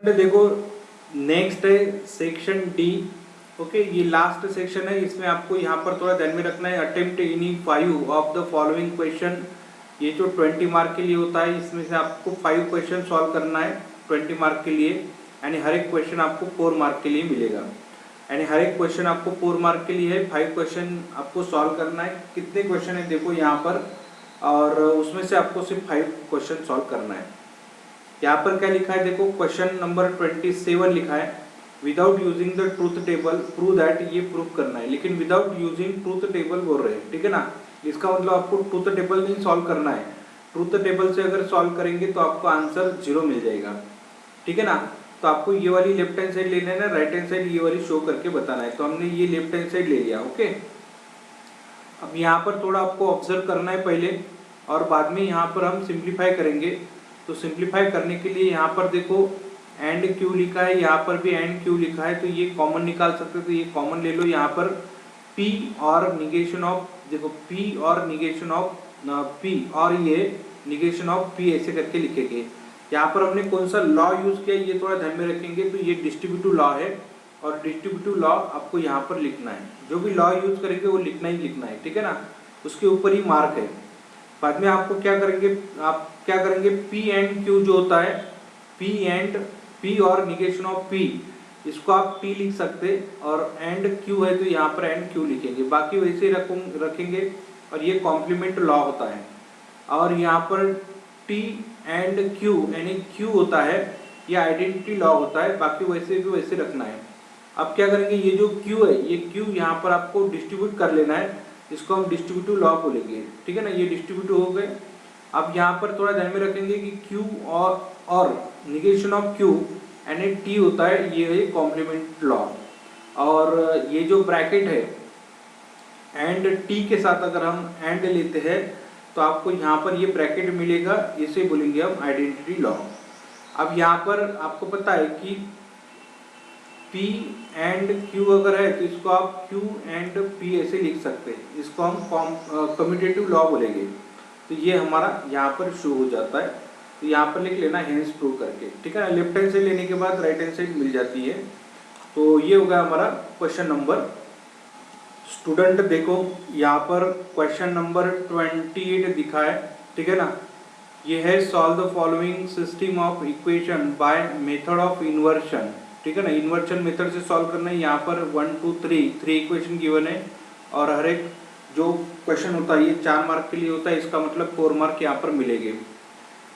देखो नेक्स्ट है section D. Okay, ये लास्ट सेक्शन है। इसमें आपको यहाँ पर थोड़ा ध्यान में रखना है, attempt any 5 of the following question. ये जो 20 मार्क के लिए होता है, इसमें से आपको 5 क्वेश्चन सॉल्व करना है 20 मार्क के लिए। यानी हर एक क्वेश्चन आपको 4 मार्क के लिए मिलेगा। यानी हर एक क्वेश्चन आपको 4 मार्क के लिए है। 5 क्वेश्चन आपको सॉल्व करना है। कितने क्वेश्चन है देखो यहाँ पर, और उसमें से आपको सिर्फ 5 क्वेश्चन सॉल्व करना है। यहाँ पर क्या लिखा है देखो, क्वेश्चन नंबर 27 लिखा है, without using the truth table prove that. ये प्रूव करना है, लेकिन विदाउट यूजिंग ट्रूथ टेबल बोल रहे हैं, ठीक है ना। इसका मतलब आपको ट्रूथ टेबल नहीं सॉल्व करना है। ट्रूथ टेबल से अगर सॉल्व करेंगे तो आपको आंसर 0 मिल जाएगा, ठीक है ना। तो आपको ये वाली लेफ्ट हैंड साइड लेना है ना, राइट हैंड साइड ये वाली शो करके बताना है। तो हमने ये लेफ्ट हैंड साइड ले लिया। ओके, अब यहाँ पर थोड़ा आपको ऑब्जर्व करना है पहले, और बाद में यहाँ पर हम सिंप्लीफाई करेंगे। तो सिंप्लीफाई करने के लिए यहाँ पर देखो एंड क्यू लिखा है, यहाँ पर भी एंड क्यू लिखा है, तो ये कॉमन निकाल सकते हो। तो ये कॉमन ले लो। यहाँ पर P और निगेशन ऑफ, देखो P और निगेशन ऑफ P और ये निगेशन ऑफ P ऐसे करके लिखेंगे। यहाँ पर हमने कौन सा लॉ यूज किया ये थोड़ा ध्यान में रखेंगे। तो ये डिस्ट्रीब्यूटिव लॉ है, और डिस्ट्रीब्यूटिव लॉ आपको यहाँ पर लिखना है। जो भी लॉ यूज करेंगे वो लिखना ही लिखना है, ठीक है ना। उसके ऊपर ही मार्क है। बाद में आपको क्या करेंगे, आप क्या करेंगे, P एंड Q जो होता है, P और निगेशन ऑफ P, इसको आप T लिख सकते, और एंड Q है तो यहाँ पर एंड Q लिखेंगे। बाकी वैसे रखेंगे, और ये कॉम्प्लीमेंट लॉ होता है। और यहाँ पर T एंड Q यानी Q होता है, ये आइडेंटिटी लॉ होता है। बाकी वैसे भी वैसे रखना है। अब क्या करेंगे, ये जो Q है, ये Q यहाँ पर आपको डिस्ट्रीब्यूट कर लेना है। इसको हम डिस्ट्रीब्यूटिव लॉ बोलेंगे, ठीक है ना। ये डिस्ट्रीब्यूटिव हो गए। अब यहाँ पर थोड़ा ध्यान में रखेंगे कि Q और निगेशन ऑफ Q यानी T होता है, ये है कॉम्प्लीमेंट लॉ। और ये जो ब्रैकेट है एंड T के साथ अगर हम एंड लेते हैं तो आपको यहाँ पर ये ब्रैकेट मिलेगा, इसे बोलेंगे हम आइडेंटिटी लॉ। अब यहाँ पर आपको पता है कि P एंड Q अगर है तो इसको आप Q एंड P ऐसे लिख सकते हैं। इसको हम कम्यूटेटिव लॉ बोलेंगे। तो ये हमारा यहाँ पर शो हो जाता है। तो यहाँ पर लिख लेना हेंस प्रूव करके, ठीक है ना। लेफ्ट हैंड साइड लेने के बाद राइट हैंड साइड मिल जाती है। तो ये होगा हमारा क्वेश्चन नंबर। स्टूडेंट देखो यहाँ पर क्वेश्चन नंबर 28 दिखा है, ठीक है ना। ये है solve the following system of equation by method of inversion, ठीक है ना। इन्वर्शन मेथड से सॉल्व करना है। यहाँ पर 1 2 3 इक्वेशन गिवन है, और हर एक जो क्वेश्चन होता है ये 4 मार्क के लिए होता है। इसका मतलब 4 मार्क यहाँ पर मिलेंगे।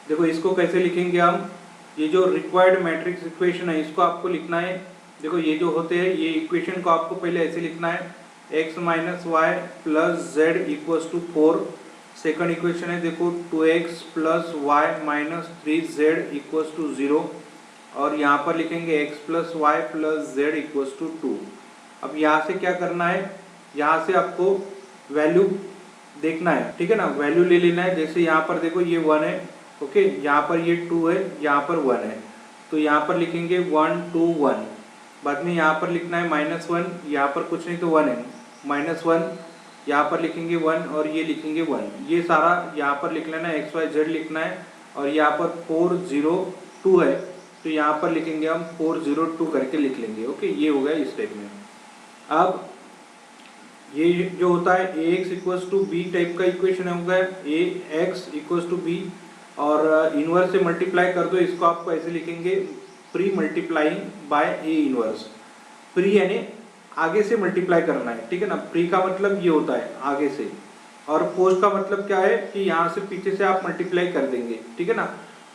देखो इसको कैसे लिखेंगे हम, ये जो रिक्वायर्ड मैट्रिक्स इक्वेशन है इसको आपको लिखना है। देखो ये जो होते हैं ये इक्वेशन को आपको पहले ऐसे लिखना है, x minus y plus z equals to 4। Second equation है देखो 2x plus y minus 3z equals to 0, और यहाँ पर लिखेंगे x plus y plus z equals to 2। अब यहाँ से क्या करना है, यहाँ से आपको वैल्यू देखना है, ठीक है ना। वैल्यू ले लेना है। जैसे यहाँ पर देखो ये 1 है, ओके, यहाँ पर ये 2 है, यहाँ पर 1 है। तो यहाँ पर लिखेंगे 1 2 1। बाद में यहाँ पर लिखना है -1, यहाँ पर कुछ नहीं तो 1 है, -1, यहाँ पर लिखेंगे 1, और ये लिखेंगे 1। ये सारा यहाँ पर लिख लेना है, x y z लिखना है। और यहाँ पर 4 0 2 है, तो यहाँ पर लिखेंगे हम 4 0 2 करके लिख लेंगे। ओके, ये हो गया इस टाइप में। अब ये जो होता है ax equals to B type का इक्वेशन होगा, ax इक्वल्स टू बी, और इनवर्स से मल्टीप्लाई कर दो। इसको आपको ऐसे लिखेंगे pre multiplying by A inverse. Pre यानी आगे से मल्टीप्लाई करना है, ठीक है ना। प्री का मतलब ये होता है आगे से, और पोस्ट का मतलब क्या है कि यहाँ से पीछे से आप मल्टीप्लाई कर देंगे, ठीक है ना।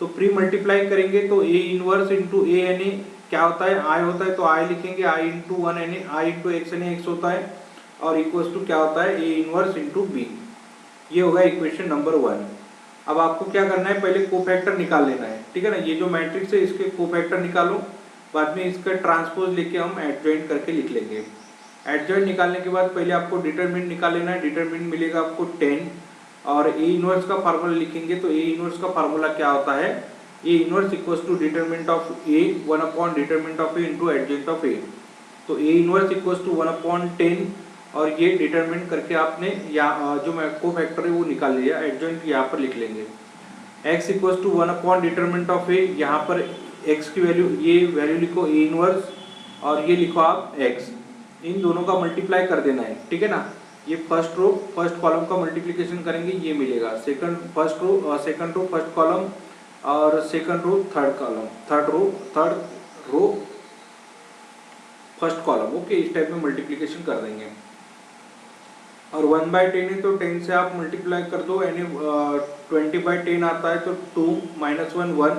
तो प्री मल्टीप्लाई करेंगे तो ए इनवर्स इंटू ए यानी क्या होता है, आई होता है, तो आई लिखेंगे, आई इंटू 1 यानी आई इंटू एक्स यानी एक्स होता है, और इक्वल्स टू क्या होता है, ए इनवर्स इंटू बी। ये होगा इक्वेशन नंबर 1। अब आपको क्या करना है, पहले कोफैक्टर निकाल लेना है, ठीक है ना। ये जो मैट्रिक्स है इसके कोफैक्टर निकालो, बाद में इसका ट्रांसपोज लेके हम एडजॉइंट करके लिख लेंगे। एडजॉइंट निकालने के बाद पहले आपको डिटरमिनेंट निकाल लेना है। डिटरमिनेंट मिलेगा आपको 10, और ए इनवर्स का फार्मूला लिखेंगे। तो ए इनवर्स का फार्मूला क्या होता है, A inverse equals to determinant of A 1 upon determinant of A into adjoint of A. तो A inverse equals to 1 upon 10, और ये डिटरमिनेंट करके आपने या जो कोफैक्टर है वो निकाल लिया। एडजॉइंट यहाँ पर लिख लेंगे। x equals to 1 upon determinant of A, यहाँ पर एक्स की वैल्यू, ये वैल्यू लिखो ए इनवर्स और ये लिखो आप एक्स, इन दोनों का मल्टीप्लाई कर देना है, ठीक है ना। ये फर्स्ट रो फर्स्ट कॉलम का मल्टीप्लिकेशन करेंगे, ये मिलेगा second first row second row first column और second row third column, third row first column. Okay, इस टाइप में मल्टीप्लिकेशन कर देंगे। और 1/10 है तो 10 से आप मल्टीप्लाई कर दो, यानी 20/10 आता है तो 2 - 1 1,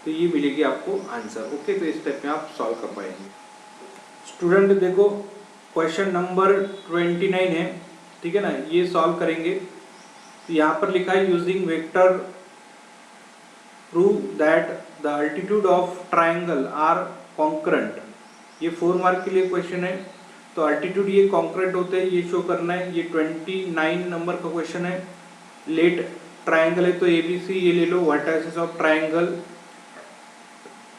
तो ये मिलेगी आपको आंसर। ओके, तो इस टाइप में आप सॉल्व कर पाएंगे। स्टूडेंट देखो क्वेश्चन नंबर 29 है, ठीक है ना, ये सॉल्व करेंगे। तो यहाँ पर लिखा है using vector prove that the altitude of triangle are concurrent. ये 4 मार्क के लिए क्वेश्चन है। तो अल्टीट्यूड ये कॉन्करेंट होते हैं, ये शो करना है। ये 29 नंबर का क्वेश्चन है। लेट ट्राइंगल है तो ABC ये ले लो, vertices of triangle.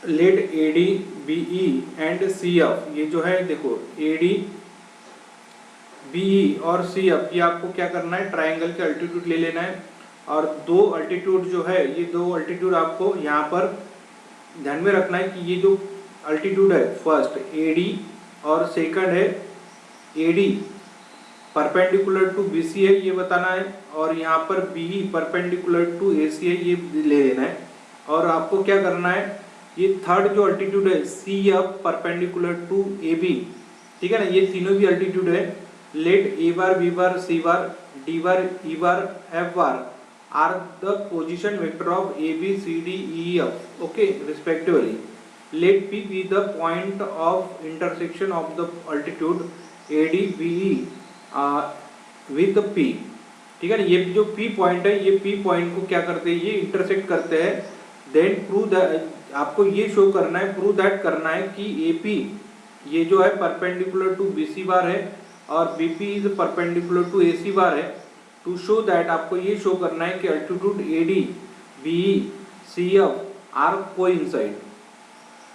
Let AD BE and CF, ये जो है देखो AD BE और CF, ये आपको क्या करना है, ट्राइंगल के अल्टीट्यूड ले लेना है। और दो अल्टीट्यूड जो है, ये दो अल्टीट्यूड आपको यहाँ पर ध्यान में रखना है कि ये जो अल्टीट्यूड है फर्स्ट AD और सेकंड है AD परपेंडिकुलर टू BC है, ये बताना है। और यहाँ पर BE परपेंडिकुलर टू AC है, ये ले लेना है। और आपको क्या करना है, ये थर्ड जो अल्टीट्यूड है CF परपेंडिकुलर टू AB, ठीक है ना, ये तीनों भी अल्टीट्यूड है। Let A bar B bar C bar D bar E bar F bar are the position vector of AB CD E F, okay respectively. Let P be the point of intersection of the altitude AD BE with P, ठीक है ना। ये जो P point है, ये P point को क्या करते हैं, ये इंटरसेक्ट करते हैं। देन प्रूव दैट, आपको ये शो करना है, प्रूव दैट करना है कि AP ये जो है परपेंडिकुलर टू BC बार है और BP is perpendicular to AC bar है। टू शो दैट, आपको ये शो करना है कि altitude AD BE CF are coincide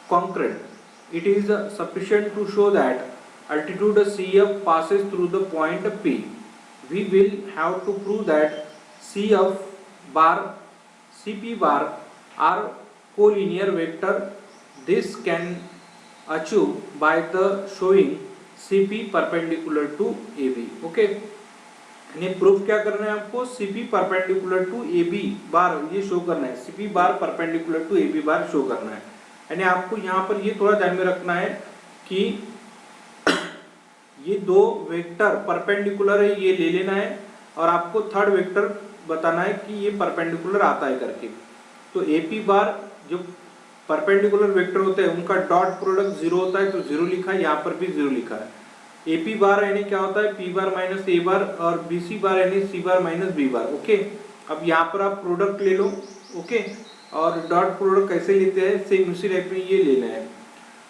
concurrent. It is sufficient to show that altitude CF passes through the point P. We will have to prove that CF bar CP bar are collinear vector. This can achieve by the showing CP perpendicular to AB. Okay. यानी proof क्या करना है आपको, CP perpendicular to AB bar ये show करना है, CP bar perpendicular to AB bar show करना है। यानी आपको यहाँ पर ये थोड़ा ध्यान में रखना है कि ये दो वेक्टर परपेंडिकुलर है, ये ले लेना है। और आपको थर्ड वेक्टर बताना है कि ये परपेंडिकुलर आता है करके। तो AP बार जो परपेंडिकुलर वेक्टर होते हैं उनका डॉट प्रोडक्ट 0 होता है, तो 0 लिखा है, यहाँ पर भी 0 लिखा है। AP बार यानी क्या होता है, P बार माइनस A बार, और BC बार यानी C बार माइनस B बार। ओके, अब यहाँ पर आप प्रोडक्ट ले लो। ओके, और डॉट प्रोडक्ट कैसे लेते हैं, सेम उसी टाइप में ये लेना है।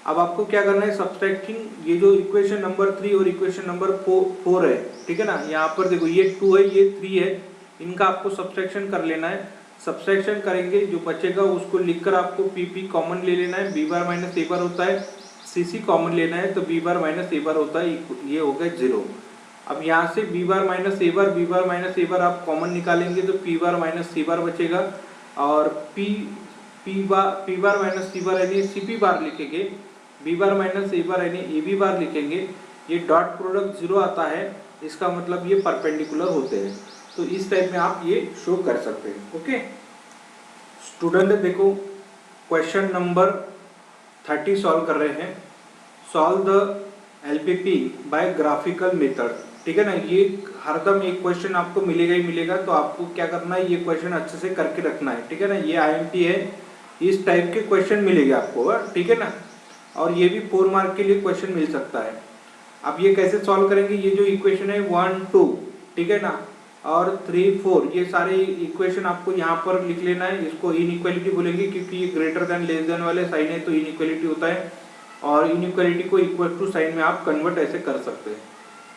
अब आपको क्या करना है, सब्सट्रैक्टिंग ये जो इक्वेशन नंबर 3 और इक्वेशन नंबर 4 है, ठीक है ना। यहाँ पर देखो ये 2 है, ये 3 है, इनका आपको सब्सट्रैक्शन कर लेना है। सब्सट्रैक्शन करेंगे, जो बचेगा उसको लिखकर आपको PP कॉमन ले लेना है। B बार माइनस A बार होता है, CC कॉमन लेना है, तो B बार माइनस A बार होता है, ये हो गया 0। अब यहाँ से B bar minus A bar, B bar minus A बार आप कॉमन निकालेंगे तो P बार माइनस C बार बचेगा। और P बार माइनस C बार यानी CP बार लिखेंगे, B बार माइनस A बार यानी AB बार लिखेंगे। ये डॉट प्रोडक्ट 0 आता है, इसका मतलब ये परपेंडिकुलर होते हैं। तो इस टाइप में आप ये शो कर सकते हैं। ओके स्टूडेंट, देखो क्वेश्चन नंबर 30 सॉल्व कर रहे हैं। Solve the LPP by graphical method, ठीक है ना। ये हरदम एक क्वेश्चन आपको मिलेगा ही मिलेगा, तो आपको क्या करना है, ये क्वेश्चन अच्छे से करके रखना है, ठीक है ना। ये IMT है, इस टाइप के क्वेश्चन मिलेंगे आपको, ठीक है ना। और ये भी 4 मार्क के लिए क्वेश्चन मिल सकता है। अब ये कैसे सॉल्व करेंगे, ये जो इक्वेशन है 1 2, ठीक है ना, और 3 4, ये सारे इक्वेशन आपको यहाँ पर लिख लेना है। इसको इनइक्वालिटी बोलेंगे क्योंकि ये ग्रेटर देन लेस देन वाले साइन है, तो इनइक्वालिटी होता है। और इनइक्वालिटी को इक्वल टू साइन में आप कन्वर्ट ऐसे कर सकते हैं,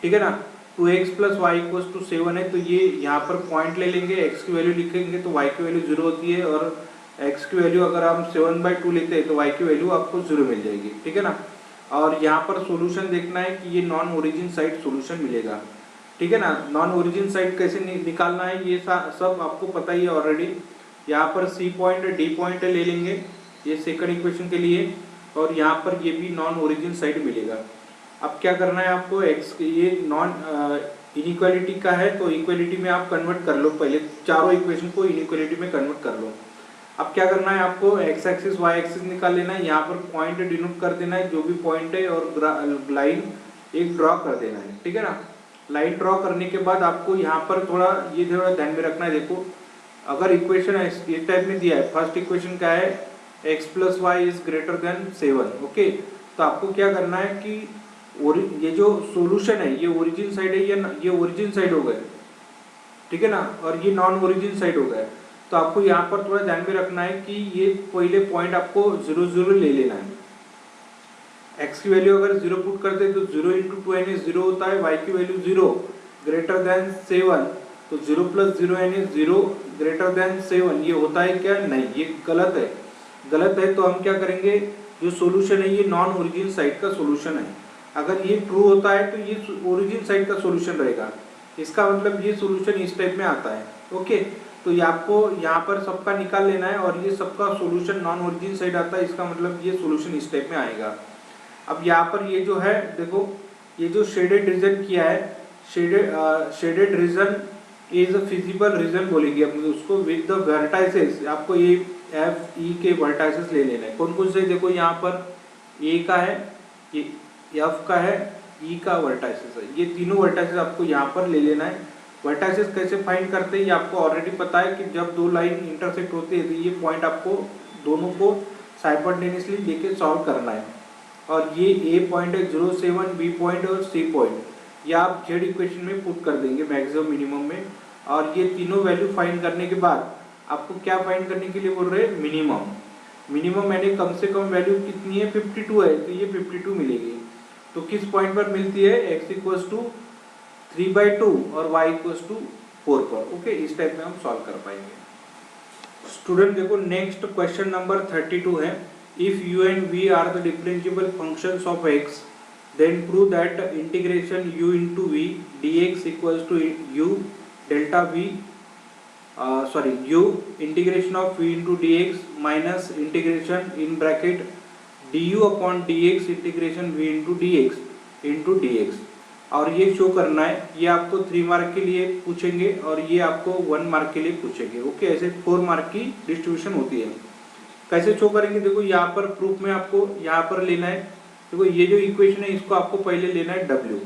ठीक है ना। 2x + y = 7 है, तो ये यहाँ पर पॉइंट ले लेंगे, x की वैल्यू लिखेंगे तो y की वैल्यू 0 होती है। और x की वैल्यू अगर हम 7/2 लेते हैं तो y की वैल्यू आपको 0 मिल जाएगी, ठीक है ना। और यहाँ पर सॉल्यूशन देखना है कि ये नॉन ओरिजिन साइड सॉल्यूशन मिलेगा, ठीक है ना। नॉन ओरिजिन साइड कैसे निकालना है ये सब आपको पता ही है ऑलरेडी। यहाँ पर C पॉइंट D पॉइंट ले लेंगे, ये सेकंड इक्वेशन के लिए, और यहाँ पर ये भी नॉन ओरिजिन साइड मिलेगा। अब क्या करना है आपको, एक्स ये नॉन इनइक्वालिटी का है तो इक्वालिटी में आप कन्वर्ट कर लो, पहले चारों इक्वेशन को इनइक्वालिटी में कन्वर्ट कर लो। अब क्या करना है आपको, एक्स एक्सिस वाई एक्सिस निकाल लेना है, यहाँ पर पॉइंट डिनोट कर देना है जो भी पॉइंट है, और लाइन एक ड्रॉ कर देना है, ठीक है ना। लाइन ड्रॉ करने के बाद आपको यहाँ पर थोड़ा ध्यान में रखना है। देखो अगर इक्वेशन इस टाइप में दिया है, फर्स्ट इक्वेशन क्या है, x plus y is greater than 7, okay. तो आपको क्या करना है कि ये जो सॉल्यूशन है ये ओरिजिन साइड है, ये ओरिजिन साइड हो गया, ठीक है ना, और ये नॉन ओरिजिन साइड हो गया। तो आपको यहाँ पर थोड़ा ध्यान में रखना है कि ये पहले पॉइंट आपको 0 0 ले लेना है। x की वैल्यू अगर 0 पुट करते हैं तो 0 × 2 यानी 0 होता है, y की वैल्यू 0 ग्रेटर देन 7, तो 0 + 0 यानी 0 ग्रेटर देन 7, ये होता है क्या, नहीं, ये गलत है। गलत है तो हम क्या करेंगे, जो सॉल्यूशन है ये नॉन ओरिजिन साइड का सॉल्यूशन है। अगर ये ट्रू होता है तो ये ओरिजिन साइड का सॉल्यूशन रहेगा, इसका मतलब ये सॉल्यूशन इस टाइप में आता है, ओके। तो ये आपको यहाँ पर सबका निकाल लेना है, और ये सबका सॉल्यूशन नॉन ओरिजिन साइड आता है, इसका मतलब ये सॉल्यूशन इस टाइप में आएगा। अब यहाँ पर ये जो है देखो, ये जो शेडेड रीजन किया है, shaded region is a feasible region बोलेंगे हम उसको, विद द वर्टाइसेस। आपको ये एफ ई के वर्टाइसेस ले लेना है। कौन कौन से, देखो यहाँ पर ए का है, ये एफ का है, ई का वर्टाइसेस है, ये तीनों वर्टाइसेस आपको यहाँ पर ले लेना है। वर्टाइसेस कैसे फाइंड करते हैं ये आपको ऑलरेडी पता है कि जब दो लाइन इंटरसेक्ट होती है तो ये पॉइंट आपको दोनों को साइमल्टेनियसली लेके सॉल्व करना है। और ये ए पॉइंट है 0 7, बी पॉइंट और सी पॉइंट, ये आप जेड इक्वेशन में पुट कर देंगे मैक्सिमम मिनिमम में। और ये तीनों वैल्यू फाइंड करने के बाद आपको क्या फाइंड करने के लिए बोल रहे हैं, मिनिमम। मिनिमम यानी कम से कम वैल्यू कितनी है, 52 है, तो ये 52 मिलेगी। तो किस पॉइंट पर मिलती है, x = 3/2 और y = 4 पर, ओके। इस टाइप में हम सॉल्व कर पाएंगे। स्टूडेंट देखो नेक्स्ट क्वेश्चन नंबर 32 है, if u and v are the differentiable functions of x, then prove that integration u into v dx equals to u delta v u integration of v into dx minus integration in bracket du upon dx integration v into dx। और ये show करना है, ये आपको 3 mark के लिए पूछेंगे और ये आपको 1 मार्क के लिए पूछेंगे, ओके। ऐसे 4 मार्क की डिस्ट्रीब्यूशन होती है। कैसे शो करेंगे, देखो यहाँ पर प्रूफ में आपको यहाँ पर लेना है, देखो ये जो इक्वेशन है इसको आपको पहले लेना है w,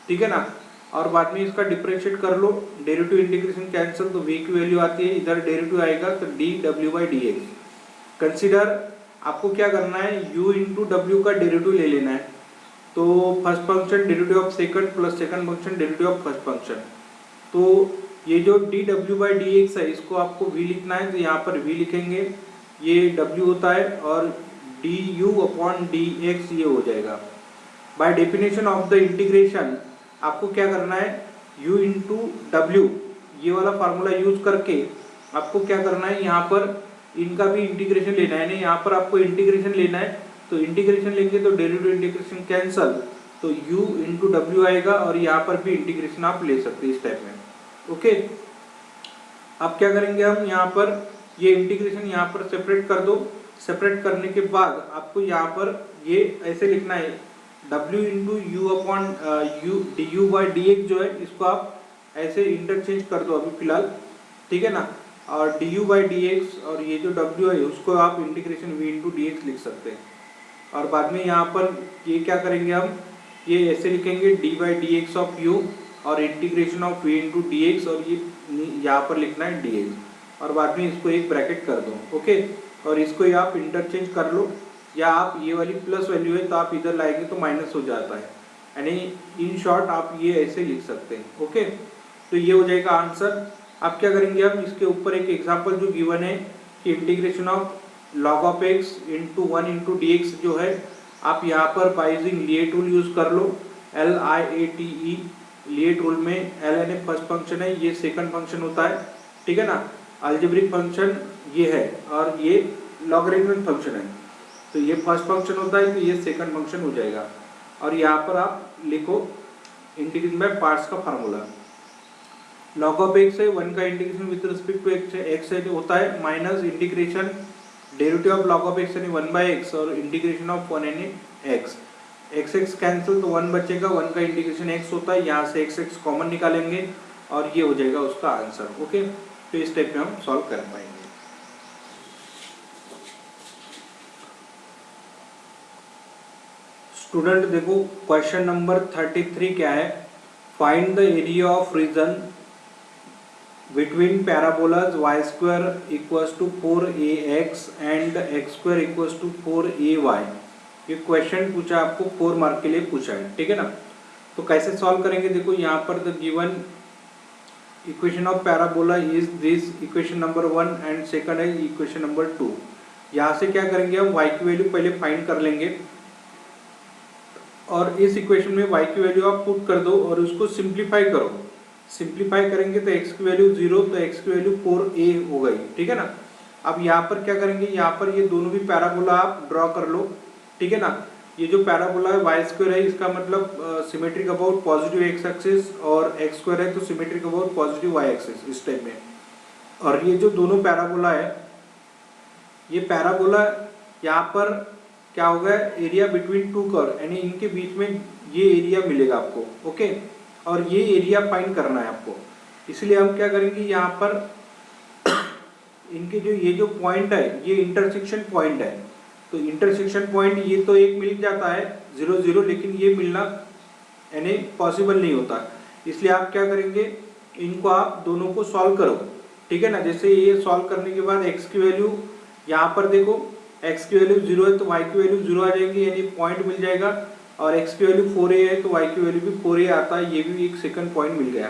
ठीक है ना, और बाद में इसका डिफरेंशिएट कर लो, डेरिवेटिव इंटीग्रेशन कैंसिल, तो v की वैल्यू आती है, इधर डेरिवेटिव आएगा तो dw/dx। कंसीडर आपको क्या करना है, u × w का डेरिवेटिव ले लेना है। तो first function derivative of second plus second function derivative of first function, तो ये जो dw/dx है इसको आपको v लिखना है, तो यहाँ पर v लिखेंगे, ये w होता है, और du/dx ये हो जाएगा। By definition of the integration आपको क्या करना है, u × w ये वाला फार्मूला यूज करके आपको क्या करना है, यहाँ पर इनका भी इंटीग्रेशन लेना है, नहीं यहाँ पर आपको इंटीग्रेशन लेना है, तो इंटीग्रेशन लेंगे तो डेरिवेटिव इंटीग्रेशन कैंसल, तो u × w आएगा, और यहाँ पर भी इंटीग्रेशन आप ले सकते हैं इस टाइप में, ओके। अब क्या करेंगे हम, यहाँ पर ये इंटीग्रेशन यहाँ पर सेपरेट कर दो, सेपरेट करने के बाद आपको यहाँ पर ये ऐसे लिखना है, w × u du/dx जो है इसको आप ऐसे इंटरचेंज कर दो अभी फिलहाल, ठीक है ना, और du/dx और ये जो w है उसको आप इंटीग्रेशन v × dx लिख सकते हैं। और बाद में यहाँ पर ये क्या करेंगे हम, ये ऐसे लिखेंगे d/dx ऑफ u और इंटीग्रेशन ऑफ v × dx, और ये यहाँ पर लिखना है dx, और बाद में इसको एक ब्रैकेट कर दो, ओके। और इसको आप इंटरचेंज कर लो, या आप ये वाली प्लस वैल्यू है तो आप इधर लाएंगे तो माइनस हो जाता है, यानी इन शॉर्ट आप ये ऐसे लिख सकते हैं, ओके। तो ये हो जाएगा आंसर। अब क्या करेंगे हम, इसके ऊपर एक एग्जांपल जो गिवन है कि integration of log of x × 1 × dx जो है, आप यहाँ पर बाय यूजिंग लिएट रूल यूज कर लो, LIATE लिएट रूल में L यानी फर्स्ट फंक्शन है, ये सेकंड फंक्शन होता है, ठीक है ना, अलजेब्रिक फंक्शन ये है, और ये लॉगरिथमिक फंक्शन है, तो ये फर्स्ट फंक्शन होता है, तो ये सेकंड फंक्शन हो जाएगा। और यहाँ पर आप लिखो इंटीग्रेशन बाय पार्ट्स का फार्मूला, log of x है 1 का integration with respect to x है जो होता है minus integration derivative of log of x यानी 1/x और इंटीग्रेशन ऑफ 1 यानी x, x कैंसिल तो 1 बचेगा, 1 का इंटीग्रेशन x होता है, यहाँ से x कॉमन निकालेंगे और ये हो जाएगा उसका आंसर। ओके, तो इस टाइप में हम सॉल्व कर पाएंगे। स्टूडेंट देखो क्वेश्चन नंबर 33 क्या है, find the area of region between parabolas y square equals to 4ax and x square equals to 4ay। ये क्वेश्चन पूछा आपको 4 मार्क के लिए पूछा है, ठीक है ना। तो कैसे सॉल्व करेंगे, देखो यहाँ पर the given equation of parabola is this, equation number 1 and second है इक्वेशन नंबर 2। यहाँ से क्या करेंगे हम y की वैल्यू पहले फाइंड कर लेंगे और इस इक्वेशन में y की वैल्यू आप पुट कर दो और उसको सिंप्लीफाई करो। सिंप्लीफाई करेंगे तो x की वैल्यू 0 तो x की वैल्यू 4a हो गई, ठीक है ना। अब यहाँ पर क्या करेंगे, यहाँ पर ये दोनों भी पैराबोला आप ड्रॉ कर लो, ठीक है ना। ये जो पैराबोला है y स्क्वायर है, इसका मतलब symmetric about positive x axis और x स्क्वायर है तो symmetric about positive y axis इस टाइप में। और ये जो दोनों पैराबोला है, ये पैराबोला यहाँ पर क्या होगा, एरिया बिटवीन टू कर्व यानी इनके बीच में ये एरिया मिलेगा आपको। ओके, और ये एरिया फाइंड करना है आपको, इसलिए हम क्या करेंगे, यहाँ पर इनके जो ये जो पॉइंट है ये इंटरसेक्शन पॉइंट है। तो इंटरसेक्शन पॉइंट ये तो एक मिल जाता है 0 0, लेकिन ये मिलना यानी पॉसिबल नहीं होता, इसलिए आप क्या करेंगे, इनको आप दोनों को सॉल्व करो, ठीक है ना। जैसे ये सॉल्व करने के बाद x की वैल्यू यहाँ पर देखो, x की वैल्यू 0 है तो y की वैल्यू 0 आ जाएगी यानी पॉइंट मिल जाएगा, और x की वैल्यू 4a है तो y की वैल्यू भी 4a आता है, ये भी एक सेकंड पॉइंट मिल गया।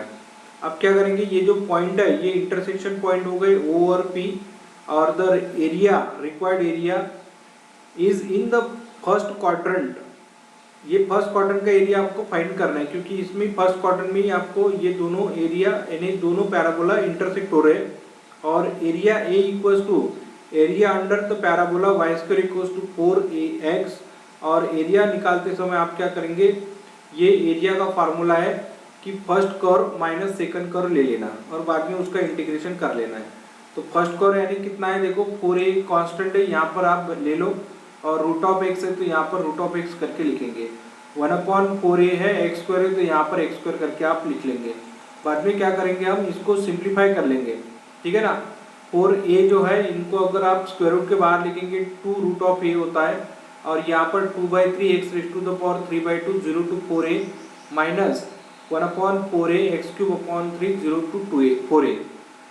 अब क्या करेंगे, ये जो पॉइंट है ये इंटरसेक्शन पॉइंट हो गए O और P, और the area required area is in the first quadrant. ये फर्स्ट क्वाड्रेंट का एरिया आपको फाइंड करना है, क्योंकि इसमें फर्स्ट क्वाड्रेंट में ही आपको ये दोनों एरिया यानी दोनों पैराबोला इंटरसेक्ट हो रहे हैं, और area A equals to area under the parabola y square equals to 4ax। और एरिया निकालते समय आप क्या करेंगे, ये एरिया का फार्मूला है कि first curve minus second curve ले लेना और बाद में उसका इंटीग्रेशन कर लेना है। तो फर्स्ट कर्व यानी कितना है, देखो 4a कांस्टेंट है, यहाँ पर आप ले लो, और रूट ऑफ x है तो यहाँ पर रूट ऑफ x करके लिखेंगे। 1/4a है, x स्क्वायर है तो यहाँ पर x स्क्वायर करके आप लिख लेंगे। बाद में क्या करेंगे, हम इसको सिंप्लीफाई कर लेंगे, ठीक है ना। 4a जो है इनको अगर आप स्क्वायर रूट के बाहर लिखेंगे 2 रूट ऑफ a होता है, और यहाँ पर 2/3 x raise to the power 3/2 0 to 4a minus 1/4a x³ 0 to 4a,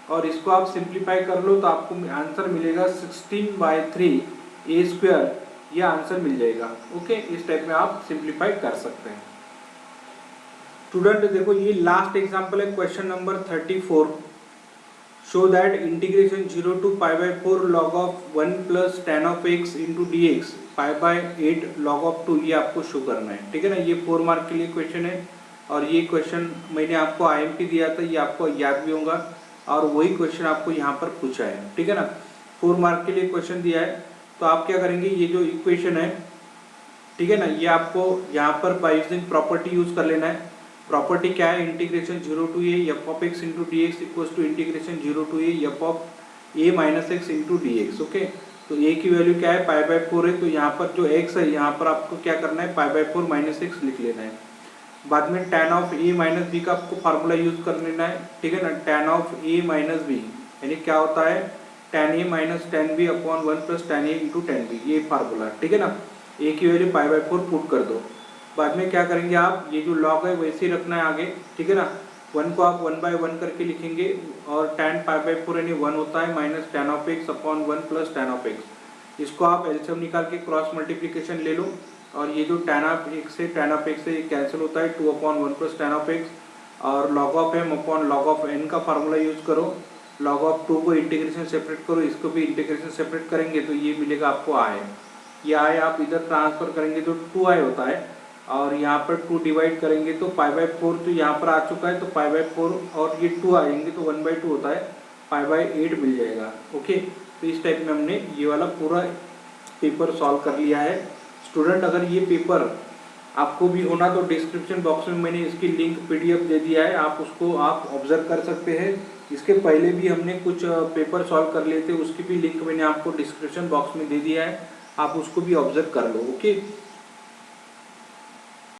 और इसको आप सिंप्लीफाई कर लो तो आपको आंसर मिलेगा 16/3 a स्क्वायर, ये आंसर मिल जाएगा। ओके, इस टाइप में आप सिंप्लीफाई कर सकते हैं। स्टूडेंट देखो ये लास्ट एग्जांपल है question number 34, show that integration 0 to π/4 log of 1 plus tan of x into dx π/8 log of 2, ये आपको शो करना है, ठीक है ना। ये 4 मार्क के लिए क्वेश्चन है, और ये क्वेश्चन मैंने आपको IMP दिया था, ये आपको याद भी होगा, और वही क्वेश्चन आपको यहाँ पर पूछा है, ठीक है ना। 4 मार्क के लिए क्वेश्चन दिया है, तो आप क्या करेंगे, ये जो इक्वेशन है, ठीक है ना, ये आपको यहाँ पर बाय यूजिंग प्रॉपर्टी यूज कर लेना है। प्रॉपर्टी क्या है, integration 0 to a f of x into dx equals to integration 0 to a f of a minus x into dx। Okay, तो a की वैल्यू क्या है, π/4 है, तो यहाँ पर जो x है यहाँ पर आपको क्या करना है, π/4 माइनस x लिख लेना है। बाद में tan of a minus b का आपको फार्मूला यूज कर लेना है, ठीक है ना। tan of a minus b यानी क्या होता है, tan a minus tan b upon 1 plus tan a into tan b, ये फार्मूला, ठीक है ना। a की वैल्यू π/4 पुट कर दो। बाद में क्या करेंगे आप, ये जो लॉग है वैसे ही रखना है आगे, ठीक है ना। 1 को आप 1/1 करके लिखेंगे, और tan π/4 यानी 1 होता है minus tan of x upon 1 plus tan of x। इसको आप एलसीएम निकाल के क्रॉस मल्टीप्लिकेशन ले लो, और ये जो tan ऑफ x से tan ऑफ x से कैंसिल होता है 2/1 प्लस tan ऑफ x, और log of m upon log of n का फार्मूला यूज करो। log ऑफ 2 को इंटीग्रेशन सेपरेट करो, इसको भी इंटीग्रेशन सेपरेट करेंगे तो ये मिलेगा आपको i। ये i आप इधर ट्रांसफर करेंगे तो 2i होता है, और यहाँ पर 2 डिवाइड करेंगे तो π/4 तो यहाँ पर आ चुका है, तो π/4 और ये 2 आएंगे तो 1/2 होता है, π/8 मिल जाएगा। ओके, तो इस टाइप में हमने ये वाला पूरा पेपर सॉल्व कर लिया है। स्टूडेंट अगर ये पेपर आपको भी होना तो डिस्क्रिप्शन बॉक्स में मैंने इसकी लिंक पीडीएफ दे दिया है, आप उसको आप ऑब्जर्व कर सकते हैं। इसके पहले भी हमने कुछ पेपर सॉल्व कर लिए थे, उसकी भी लिंक मैंने आपको डिस्क्रिप्शन बॉक्स में दे दिया है, आप उसको भी ऑब्जर्व कर लो। ओके।